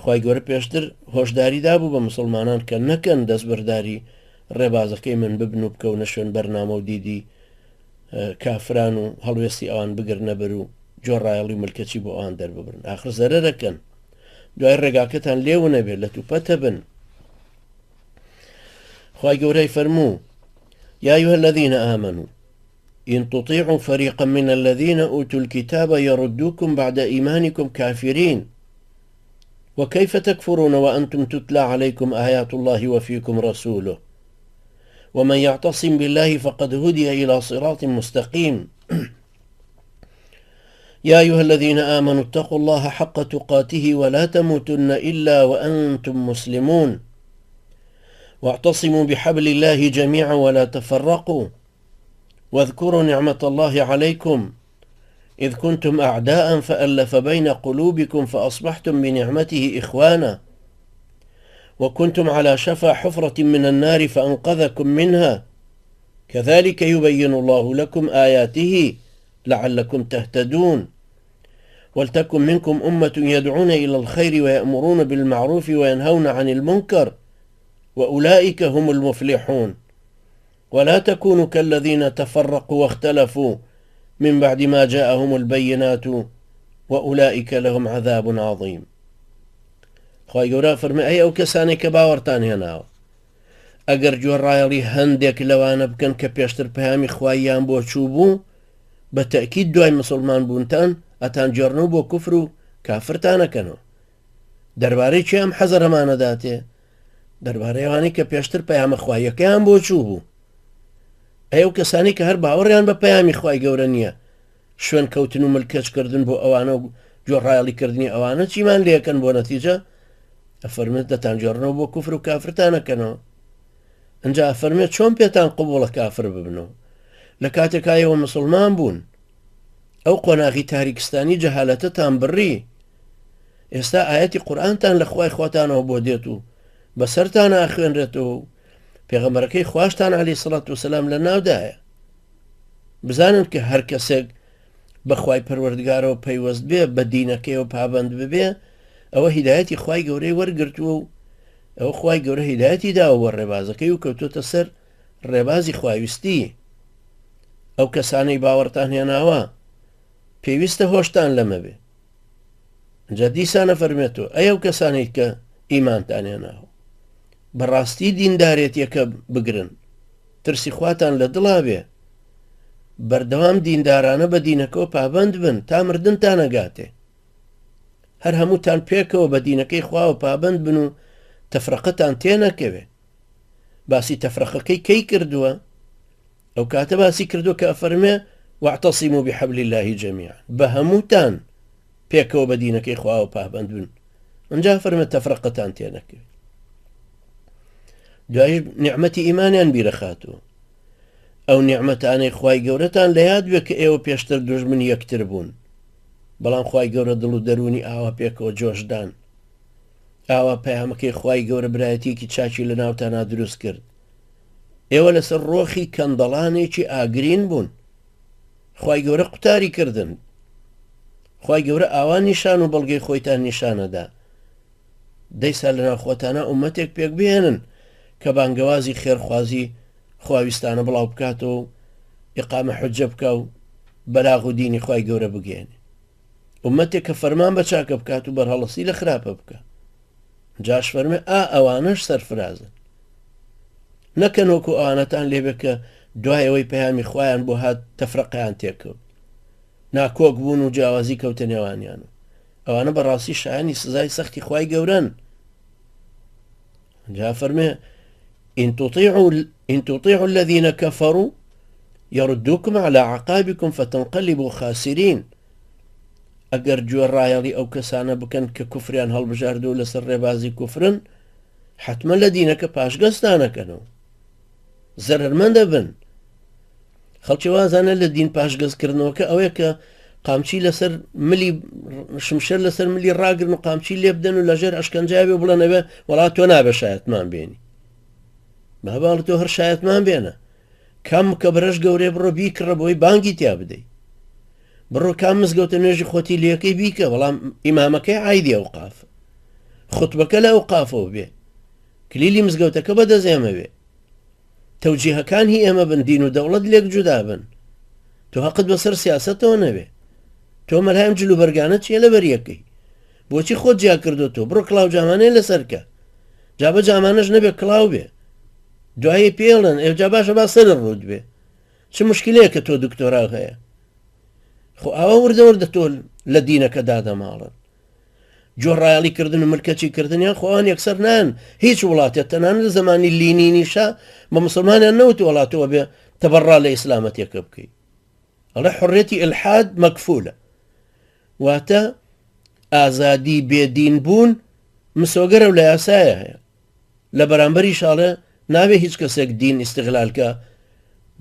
خی گەورە پێشتر هۆشداری دابوو بە مسلمانان کە نەکەن دەستبەرداری ڕێبازەکەی من ببن و بکەونە شوێن بەرنامە و دیدی کافران و هەڵوێستی ئەوان بگرنە بەر و جۆڕایەڵی ملکەچی بۆ ئەوان دەرببرن ئاخر زەرەرەکەن دوای ڕێگاکەتان لێو نەبێت لە توپەتە بن خی گەورەی فەرموو يا أيها الذين آمنوا إن تطيعوا فريقا من الذين أوتوا الكتاب يردوكم بعد إيمانكم كافرين وكيف تكفرون وأنتم تتلى عليكم آيات الله وفيكم رسوله ومن يعتصم بالله فقد هدي إلى صراط مستقيم يا أيها الذين آمنوا اتقوا الله حق تقاته ولا تموتن إلا وأنتم مسلمون واعتصموا بحبل الله جميعا ولا تفرقوا واذكروا نعمة الله عليكم إذ كنتم أعداء فألف بين قلوبكم فأصبحتم بنعمته إخوانا وكنتم على شفا حفرة من النار فأنقذكم منها كذلك يبين الله لكم آياته لعلكم تهتدون ولتكن منكم أمة يدعون إلى الخير ويأمرون بالمعروف وينهون عن المنكر وأولئك هم المفلحون ولا تكونوا كالذين تفرقوا واختلفوا من بعد ما جاءهم البينات وأولئك لهم عذاب عظيم خی گەورە فەرمێ ئەی ئەو کەسانێک کە باوەڕتان هێناوە ئەگەر گوێڕایەڵی هەندێک لەوانە بکەن کە پێشتر پەیامی خواییان بۆ چوو بوو بە تەکید دوای مسلمان بوونتان ئەتان جێڕنەوە بۆ کوفر و کافرتانەکەنەوە دەربارەی چی ئەم حەزەرەمانەداتێ دەربارەیەوانی کە پێشتر پەیامە خواییەکەیان بۆ چوو بوو ئەو کەسانی کە هەر باوەڕیان بە پەیامی خوای گەورە نییە شوێن کەوتن و ملکەچکردن بۆ ئەوانە و گوێڕایەڵیکردنی ئەوانە چیمان لێەکەن بۆ نەتیجە ئەفەرمێت دەتان جێڕنەوە بۆ کوفر و کافرتانەکەنەوە ئەنجا ئەفەرمێت چۆن پێتان قبوڵە کافر ببنەوە لە کاتێکایەوە مسلمان بوون ئەو قۆناغی تاریکستانی جەهالەتەتان بڕی ئێستا ئاەتی قورئانتان لە خوای خۆتانەوە بۆ دێت و بەسەرتانە ئاخوێنرێتەوە و پێغەمبەرەکەی خواشتان عەلەیهی سەڵات وسەلام لە ناودایە بزانن کە هەر کەسێک بەخوای پەروەردگارەوە پەیوەست بێ بە دینەکەیەوە پابند ببێ ئەوە هیدایەتی خوای گەورەی وەرگرتووە و ئەوە خوای گەورە هیدایەتی داوە بۆ ڕێبازەکەی و کەوتۆتە سەر ڕێبازی خواویستی ئەو کەسانەی باوەڕتان هێناوە پێویستە هۆشتان لەمە بێ جا دیسانە فەرمێتەوە ئەو کەسانێک کە ئیمانتان هێناوە بەڕاستی دیندارێتیەکە بگرن ترسی خواتان لە دڵا بێ بەردەوام دیندارانە بە دینەکەەوە پابند بن تا مردنتان نەگاتێ هەر هەمووتان پێکەوە بە دینەکەی خواوە پابند بن و تەفرەقەتان تێنەکەوێ باسی تەفرەقەکەی کەی کردووە ئەو کاتە باسی کردو کە ئەفەرمێ واعتصموا بحبل الله جميعا بە هەمووتان پێکەوە بە دینەکەی خواوە پابند بن ئەنجا فەرمێت تەفرەقەتان تێنەکەوێ دوای نیعمەتی ئیمانیان بیرەخاتوە ئەو نیعمەتانەی خوای گەورەتان لە یاد بێ کە ئێوە پێشتر دوژمن یەکتر بوون بەڵام خوای گەورە دڵ و دەرونی ئاوا پێکەوە جۆشدان ئاوا پەیامەکەی خوای گەورە برایەتێکی چاچی لە ناوتانە دروست کرد ئێوە لەسەر ڕۆخی کەندەڵانێکی ئاگرین بوون خوای گەورە قوتاری کردن خوای گەورە ئاوا نیشان و بەڵگەی خۆیتان نیشانەدا دەیسا لە ناوخۆتانە ئومەتێک پێک بێنن کە بانگەوازی خێرخوازی خواویستانە بڵاو بکاتەوە و ئیقامە حوجە بکە و بەلاغ و دینی خوای گەورە بگێنێ ئومەتێک کە فەرمان بە چاکە بکات و بەرهەڵەسی لە خراپە بکە جاش فەرمێ ئەوانەش سەرفرازن نەکەن وەکو ئەوانەتان لێبێ کە دوایەوەی پەیامی خوایان بۆ هات تەفرەقەیان تێکەوت ناکۆک بوون و جیاوازی کەوتە نێوانیان و ئەوانە بەڕاستی شایانی سزای سەختی خوای گەورەن جا فەرمێ إن تطيعوا الذين كفروا يردوكم على عقابكم فتنقلبوا خاسرين ئەگەر گوێڕایەڵی ئەو کەسانە بکەن کە کوفریان هەڵبژاردوو لەسەر ڕێبازی کوفرن حتممە لە دینەکە پاشگەستانەکەنەوە زەرمەندە بن خەڵکی وازانە لە دین پاشگەزکردنەوەکە ئەوەیە کە قامچی لەسەر ملی شمشەر لەسەر ملی ڕاگرن و قامچی لێ بدەن و لەژێر ئەشکەنجاوێ بڵێنەوێ وڵات تۆ نابێ شایەتمان بێنی بەهەواڵ تۆ هەر شایەتمان بێنە کام کە بەرەش گەورەی بڕۆ بیکڕە بۆی بانگی تیا بدەیت بڕۆ کام مزگەوتە نوێژی خۆتی لەکەی بیکە بەڵام ئیمامەکەی عایدی ئەوقاف خوتبەکە لە ئەوقافەوە بێ، کلیلی مزگەوتەکە بەدەزێمە بێ، تەوجیهەکان هی ئێمە بن، دین و دەوڵەت لێک جودا بن. تۆ حەقت بەسەر سیاسەتەوە نەبێ، تۆ مەلایەم جلوبەرگانە چیە لە بەریەکەی؟ بۆچی خۆت جیا کردو تۆ بڕۆ کڵاو جامانەیە لەسەرکە، جابە جامانەش نەبێ کڵاو بێ، دوایی پێڵن ئێجا باشە با سەر ڕوود بێ، چ مشکلەیە کە تۆ دکتۆرا هەیە؟ خۆ ئاوا وردە وردە تۆ لە دینەکە دادەماڵن. جۆڕایاڵیکردن و ملکەچی کردنیان خۆیان یەکسەر نان هیچ وڵاتێت تەنانەت لە زمانی لینینیشا بە مسلمانیان نەوت وڵاتەوە بێ تەبەڕا لە ئیسلامەتێکە بکەیت. ئەڵێ حڕێتی ئلحاد مەکفولە، واتە ئازادی بێدین بوون مسۆگەرە و لە یاسایە هەیە، لە بەرامبەری شاڵە نابێ هیچ کەسێک دین ئیستیغلالکە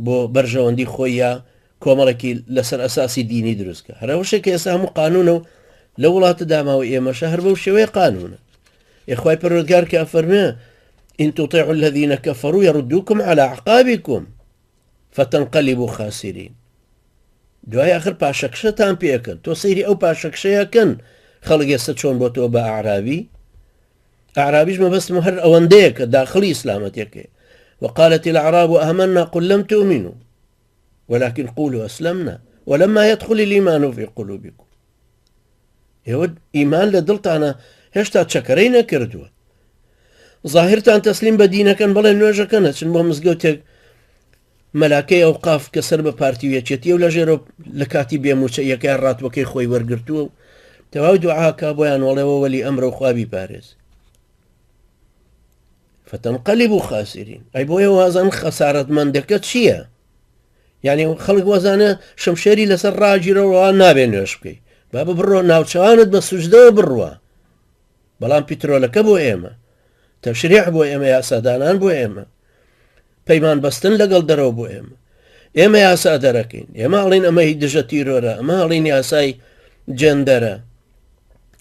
بۆ بەرژەوەندی خۆی یا کۆمەڵێکی لەسەر ئەساسی دینی دروستکە. هەرەوە شێکە ئێستا هەموو قانونە و لە وڵاتە داماوە ئێمەشە هەر بەو شێوەیە قانونە. ئێخوای پەروەردگار کە ئەفەرمێ ئین تطیعوا الذین کەفەروا یەڕدووکم عەلی ئەعقابکم فتنقلبوا خاسرین. دوای آخر پاشەکشەتان پێکەن، تۆ سەیری ئەو پاشەکشەیەکەن خەڵک ئێستا چۆن بۆ تۆ بە ئەعرابی. ئەعرابیش مەبەستم هەر ئەوەندەیە کە داخلی ئیسلامەتێکێ. وقالت الأعراب آمنا قل لم تؤمنوا ولكن قولوا أسلمنا ولما يدخل الإيمان في قلوبكم. ئێوە ئیمان لە دڵتانە هێشتا چەکەرەی نەکردووە، ظاهرتان تەسلیم بە دینەکەن، بەڵێ نوێژەکە نەچن بۆ مزگەوتێک مەلاکەی ئەوقاف کە سەر بە پارتیویەچێتی و لە ژێرە لە کاتی بێموچە یەکای ڕاتوەکەی خۆی وەرگرتووە و تەواو دوعاکە بۆیان وەڵێەوە وەلی ئەمرە و خوابی پارێز. فتنقلبوا خاسرین. ئەی بۆیە وازان خەسارەتمەندەکە چییە؟ یعنی خەڵک وەزانە شەمشێری لەسەر ڕاگیرەوە نابێ نوێش بکەی، با بڕۆ ناوچەوانت بە سوژدەوە بڕوە، بەڵام پیترۆلەکە بۆ ئێمە، تەشریع بۆ ئێمە، یاسادانان بۆ ئێمە، پەیمان بەستن لەگەڵ دەرەوە بۆ ئێمە، ئێمە یاسا دەرەکەین، ئێمە هەڵین ئەمە هی دژە تیرۆرە، ئەمە هەڵین یاسای جێندەرە،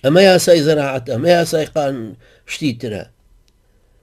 ئەمە یاسای زەراعەت، ئەمە یاسای قان شتی ترە.